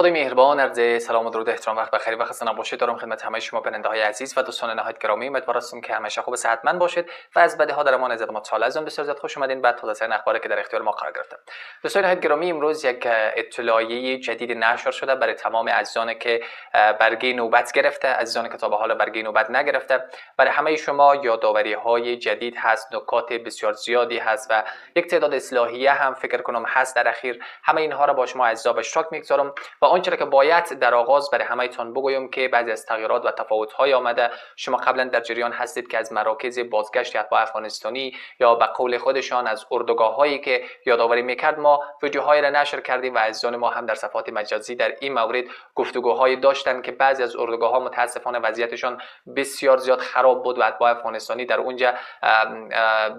خدای مهربان، عرض سلام و درود احترام وقت بخیر و خسته نباشید دارم خدمت همه شما بیننده های عزیز و دوستان نهایت گرامی. امیدوارم که همیشه خوب و صحتمند باشید و از بدیها در امان عزت متعال از اون بسیار زیاد خوش اومدین بعد تازه ترین اخباری که در اختیار ما قرار گرفته. دوستان نهایت گرامی، امروز یک اطلاعیه جدید نشر شده برای تمام عزیزانی که برگه نوبت گرفته، عزیزانی که تا به حال برگه نوبت نگرفته. برای همه شما یادآوری های جدید هست، نکات بسیار زیادی هست و یک تعداد اصلاحیه هم فکر کنم هست در اخیر. همه اینها را با شما عزیزا به اشتراک میگذارم و آنچه که باید در آغاز برای همه‌تان بگویم که بعضی از تغییرات و تفاوت‌های آمده. شما قبلا در جریان هستید که از مراکز بازگشت اتباع افغانستانی یا به قول خودشان از اردوگاه‌هایی که یادآوری می‌کرد ما ویدیوهایی را نشر کردیم و عزیزان ما هم در صفحات مجازی در این مورد گفتگوهایی داشتن که بعضی از اردوگاه‌ها متاسفانه وضعیتشان بسیار زیاد خراب بود و اتباع افغانستانی در اونجا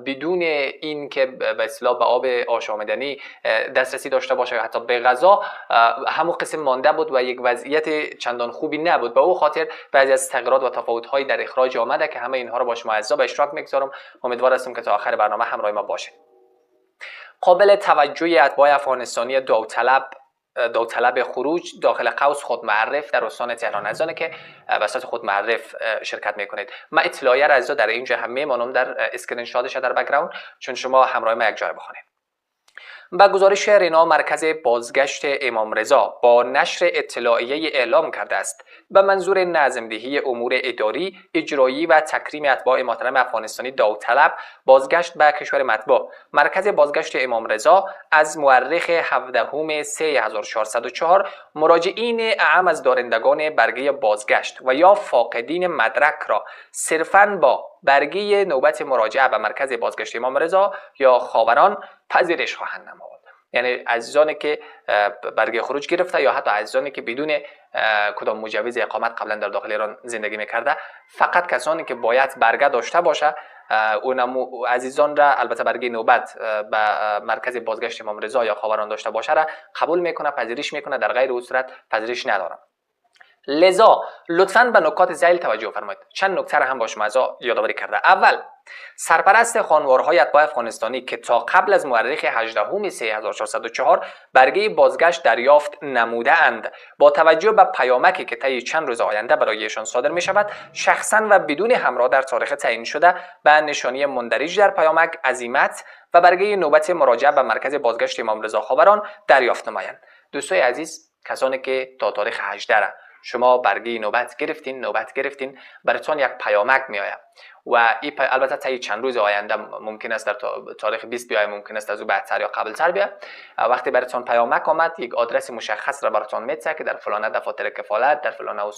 بدون این که به اصطلاح به آب آشامیدنی دسترسی داشته باشه، حتی به غذا همون قسم مانده بود و یک وضعیت چندان خوبی نبود. به او خاطر بعضی از تغییرات و تفاوت‌های در اخراج آمده که همه اینها رو با شما عزیزا به اشتراک میگذارم. امیدوار هستم که تا آخر برنامه همراه ما باشید. قابل توجه اتباع افغانستانی داوطلب خروج داخل قوس خود معرف در استان تهران، عزیزانی که وسط خود معرف شرکت میکنید، من اطلاعیه را عزیزا در اینجا هم میمانم در اسکرین شاتش در بک‌گراند چون شما همراه ما یک جای بخونید. با گزارش رینا، مرکز بازگشت امام رضا با نشر اطلاعیه اعلام کرده است به منظور نظم‌دهی امور اداری، اجرایی و تکریم اتباع محترم افغانستانی داوطلب بازگشت به کشور مطبوع، مرکز بازگشت امام رضا از مورخ 17/3/1404 مراجعین اعم از دارندگان برگه بازگشت و یا فاقدین مدرک را صرفاً با برگه نوبت مراجعه به مرکز بازگشت امام رضا یا خاوران پذیرش خواهند نمود. یعنی عزیزانی که برگه خروج گرفته یا حتی عزیزانی که بدون کدام مجوز اقامت قبلا در داخل ایران زندگی میکرده، فقط کسانی که باید برگه داشته باشه اون عزیزان را، البته برگه نوبت به مرکز بازگشت امام رضا یا خاوران داشته باشه را قبول میکنه، پذیرش میکنه، در غیر او صورت پذیرش نداره. لذا لطفاً به نکات ذیل توجه فرمایید. چند نکته را هم با شما یادآوری کرده. اول، سرپرست خانوارهای اتباع افغانستانی که تا قبل از مورخ 18/3/1404 برگه بازگشت دریافت نموده اند، با توجه به پیامکی که طی چند روز آینده برای ایشان صادر می شود، شخصاً و بدون همراه در تاریخ تعیین شده به نشانی مندرج در پیامک عزیمت و برگه نوبت مراجعه به مرکز بازگشت امام رضا خاوران دریافت نمایند. دوستای عزیز، کسانی که تا تاریخ 18 شما برگه نوبت گرفتین براتون یک پیامک میآید و این البته طی چند روز آینده ممکن است در تاریخ 20 بیاید، ممکن است از او بعدتر یا قبلتر بیاید. وقتی براتون پیامک آمد، یک آدرس مشخص را براتون میده که در فلان دفاتر کفالت، در فلان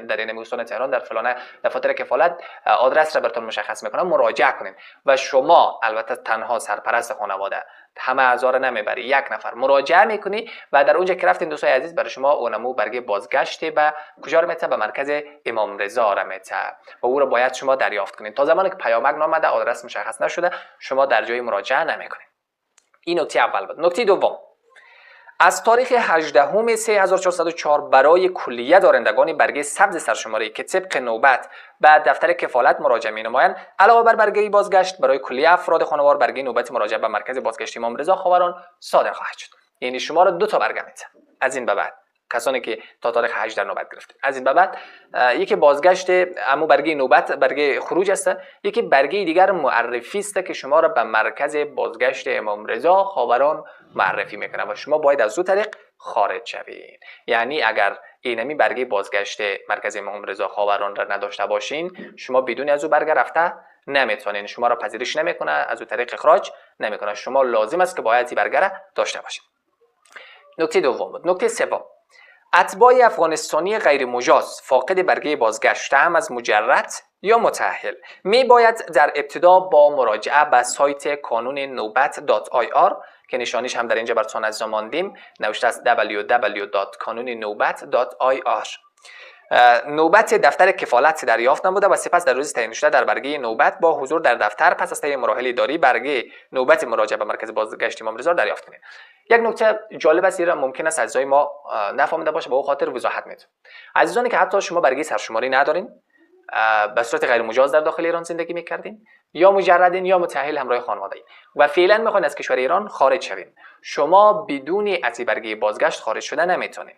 در این استان تهران، در فلان دفاتر کفالت آدرس را براتون مشخص میکنه، مراجعه کنین و شما البته تنها سرپرست خانواده همه اعضا را نمیبری، یک نفر مراجعه میکنی و در اونجا که رفتین دوستای عزیز برای شما اونمو برگه بازگشت به کجا رو میته؟ به مرکز امام رضا را میته و او را باید شما دریافت کنید. تا زمانی که پیامک نامده، آدرس مشخص نشده، شما در جای مراجعه نمیکنید. این نکته اول بود. نکته دوم، از تاریخ 18/3/1404 برای کلیه دارندگان برگه سبز سرشماری که طبق نوبت به دفتر کفالت مراجعه می‌نمایند، علاوه بر برگه بازگشت برای کلیه افراد خانوار برگه نوبت مراجعه به مرکز بازگشت امام رضا خاوران صادر خواهد شد. یعنی شما را دو تا برگه میده. از این به بعد کسانی که تا تاریخ 18 نوبت گرفتید، از این به بعد یکی بازگشت امو برگه نوبت، برگه خروج است، یکی برگه دیگر معرفی است که شما را به مرکز بازگشت امام رضا خاوران معرفی میکنه و شما باید از دو طریق خارج شوید. یعنی اگر اینمی برگه بازگشت مرکز امام رضا خاوران را نداشته باشین، شما بدون از او برگه رفته نمیتونین، شما را پذیرش نمیکنه، از او طریق اخراج نمیکنه. شما لازم است که باید این برگه را داشته باشین. نکته دوم بود. نکته سوم، اتباع افغانستانی غیر مجاز فاقد برگه بازگشت هم از مجرد یا متأهل می باید در ابتدا با مراجعه به سایت کانون نوبت.ir که نشانیش هم در اینجا براتون از ماندیم، نوشته است www.kanuninobat.ir، نوبت دفتر کفالت دریافت نموده و سپس در روز تعیین شده در برگه نوبت با حضور در دفتر پس از طی مراحل اداری برگه نوبت مراجعه به مرکز بازگشت امام رضا دریافت کنید. یک نکته جالب است، ایران ممکن است عزیزای ما نفهمیده باشه، به اون خاطر وضاحت میدم. عزیزانی که حتی شما برگه سرشماری ندارین، به صورت غیر مجاز در داخل ایران زندگی میکردین، یا مجردین یا متأهل همراه خانواده این و فعلا میخواین از کشور ایران خارج شوین، شما بدون اتی برگه بازگشت خارج شده نمیتونین.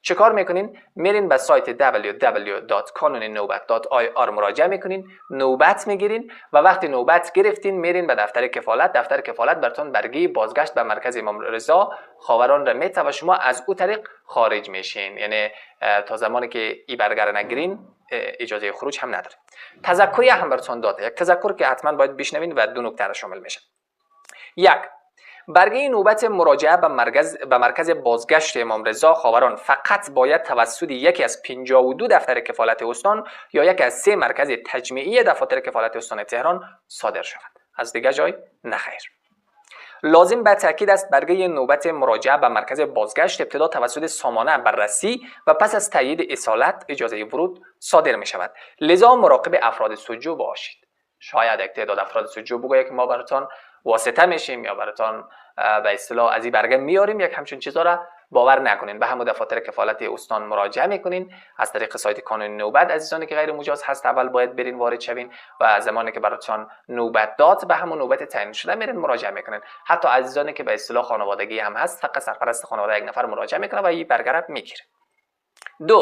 چه کار میکنین؟ میرین به سایت www.kanuninobat.ir مراجعه میکنین، نوبت میگیرین و وقتی نوبت گرفتین میرین به دفتر کفالت. دفتر کفالت براتون برگه بازگشت به مرکز امام رضا خاوران را میته و شما از او طریق خارج میشین. یعنی تا زمانی که این برگه را نگیرین اجازه خروج هم نداره. تذکری هم براتون داده، یک تذکر که حتما باید بشنوین و دو نکته را شامل میشه. یک، برگه نوبت مراجعه به مرکز بازگشت امام رضا خاوران فقط باید توسط یکی از 52 دفتر کفالت استان یا یکی از 3 مرکز تجمیعی دفاتر کفالت استان تهران صادر شود. از دیگه جای نخیر. لازم به تاکید است برگه نوبت مراجعه به مرکز بازگشت ابتدا توسط سامانه بررسی و پس از تایید اصالت اجازه ورود صادر می شود. لذا مراقب افراد سجو باشید. شاید یک تعداد افراد سجو بگوید که ما براتون واسطه میشیم یا براتون به اصطلاح از این برگه میاریم، یک همچین چیزا را باور نکنین. به همون دفاتر کفالت استان مراجعه میکنین از طریق سایت کانون نوبت. عزیزانی که غیر مجاز هست اول باید برین وارد شوین و زمانی که براتون نوبت داد به همون نوبت تعیین شده میرین مراجعه میکنین. حتی عزیزانی که به اصطلاح خانوادگی هم هست فقط سرپرست خانواده یک نفر مراجعه میکنه و این برگه را میگیره. 2،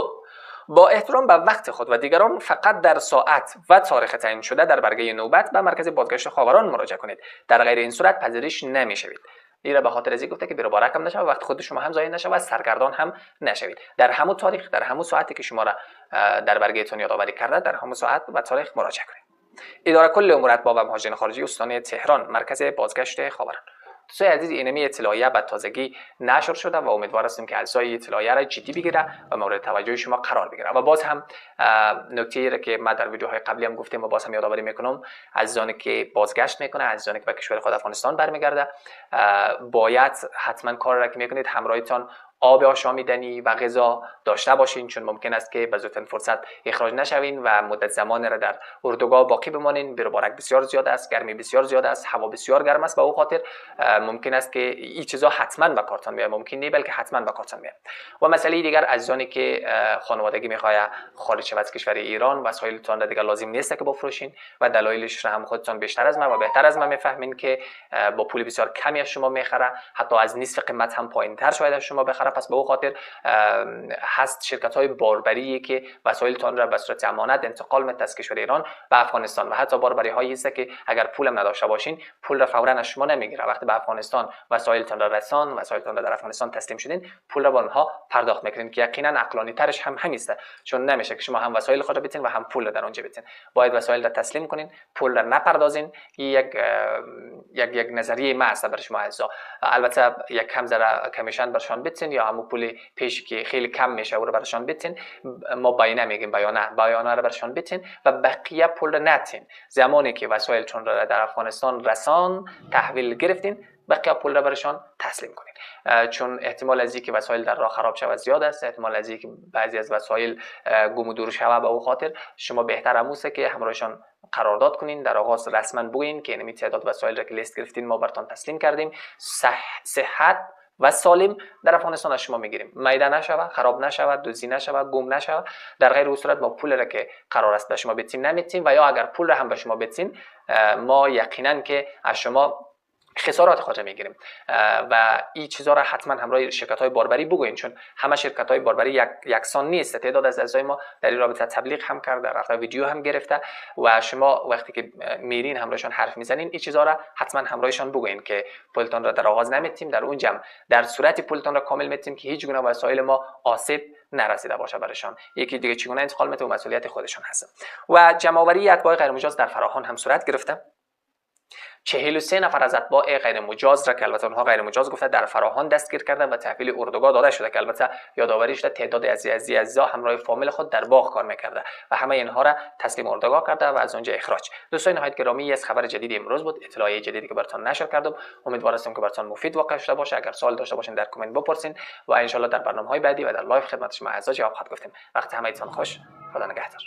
با احترام به وقت خود و دیگران فقط در ساعت و تاریخ تعیین شده در برگه نوبت به مرکز بازگشت خاوران مراجعه کنید. در غیر این صورت پذیرش نمیشوید. این را به خاطر ازی گفته که بر بارک هم نشه و وقت خود شما هم ضایع نشه و سرگردان هم نشوید. در همون تاریخ، در همون ساعتی که شما را در برگهتون یادآوری کرده در همون ساعت و تاریخ مراجعه کنید. اداره کل امور اتباع و مهاجرین خارجی استان تهران مرکز بازگشت خاوران. دوستان عزیز، اینمی اطلاعیه به تازگی نشر شده و امیدوار هستیم که اجزای اطلاعیه را جدی بگیره و مورد توجه شما قرار بگیره. و باز هم نکته‌ای را که ما در ویدیوهای قبلی هم گفتیم و باز هم یادآوری میکنم، عزیزانی که بازگشت میکنه، عزیزانی که به کشور خود افغانستان برمیگرده، باید حتما کار را که میکنید همراهتان آب آشامیدنی و غذا داشته باشین، چون ممکن است که به زودترین فرصت اخراج نشوین و مدت زمان را در اردوگاه باقی بمانین. بارک بسیار زیاد است، گرمی بسیار زیاد است، هوا بسیار گرم است. به او خاطر ممکن است که این چیزا حتما به کارتان بیاد، ممکن نه بلکه حتما به کارتان بیاد. و مسئله دیگر، عزیزانی که خانوادگی میخواد خارج شود از کشور ایران، وسایلتان را دیگر لازم نیست که بفروشین و دلایلش را هم خودتان بیشتر از من و بهتر از من میفهمین که با پول بسیار کمی از شما میخره، حتی از نصف قیمت هم پایینتر شاید از شما بخره. پس به او خاطر هست شرکت‌های باربری که وسایلتان را به صورت امانت انتقال می‌دهند از کشور ایران به افغانستان و حتی باربری‌هایی است که اگر پولم نداشته باشین پول را فوراً از شما نمیگیره. وقتی به افغانستان وسایلتان را وسایلتان را در افغانستان تسلیم شدین، پول را به آنها پرداخت می‌کنین که یقینا عقلانی ترش هم همیست، چون نمیشه که شما هم وسایل خود را بتین و هم پول را در اونجا بتین. باید وسایل را تسلیم کنین، پول را نپردازین. یک نظریه ما است برای شما عزیزا. البته یک کم ذره کمیشن برشان بتین یا هم پول پیشی که خیلی کم میشه او رو برشان بتین. ما بیانیه میگیم، بیانیه رو برشان بتین و بقیه پول رو نتین. زمانی که وسایلتون رو در افغانستان رسان تحویل گرفتین، بقیه پول رو برشان تسلیم کنین، چون احتمال از اینکه وسایل در راه خراب شود زیاد است. احتمال از اینکه بعضی از وسایل گم و دور شود. به او خاطر شما بهتر اموسه که همراهشان قرارداد کنین، در آغاز رسما بگوین که اینمی تعداد وسایل را که لیست گرفتین ما براتون تسلیم کردیم، صحت و سالم در افغانستان از شما میگیریم، میده نشود، خراب نشود، دزدی نشود، گم نشود. در غیر این صورت ما پول را که قرار است به شما بدیم نمیتیم و یا اگر پول را هم به شما بدیم ما یقینا که از شما خسارات خود میگیریم و این چیزا را حتما همراه شرکت‌های باربری بگوین، چون همه شرکت‌های باربری یکسان نیست. تعداد از اعضای ما در این رابطه تبلیغ هم کرده، رفته ویدیو هم گرفته و شما وقتی که میرین همراهشان حرف میزنین این چیزا را حتما همراهشان بگوین که پولتون را در آغاز نمیتیم، در اون جمع در صورت پولتون را کامل میتیم که هیچ گونه وسایل ما آسیب نرسیده باشه برشان. یکی دیگه چگونه انتقال میده و مسئولیت خودشان هست. و جمع‌آوری اتباع غیر مجاز در فراهان هم صورت گرفته. 43 نفر از اتباع غیر مجاز را که البته اونها غیر مجاز گفته در فراهان دستگیر کردن و تحویل اردوگاه داده شده که البته یادآوری شده تعداد عزیزا همراه فامیل خود در باغ کار میکرده و همه اینها را تسلیم اردوگاه کرده و از اونجا اخراج. دوستان نهایت گرامی، از خبر جدید امروز بود، اطلاعیه جدیدی که براتون نشر کردم. امیدوار هستم که براتون مفید واقع شده باشه. اگر سوال داشته باشین در کامنت بپرسین و ان شاء الله در برنامه‌های بعدی و در لایو خدمت شما اعضا جواب خواهد گفتیم. وقت همه‌تون خوش. خدا نگهدار.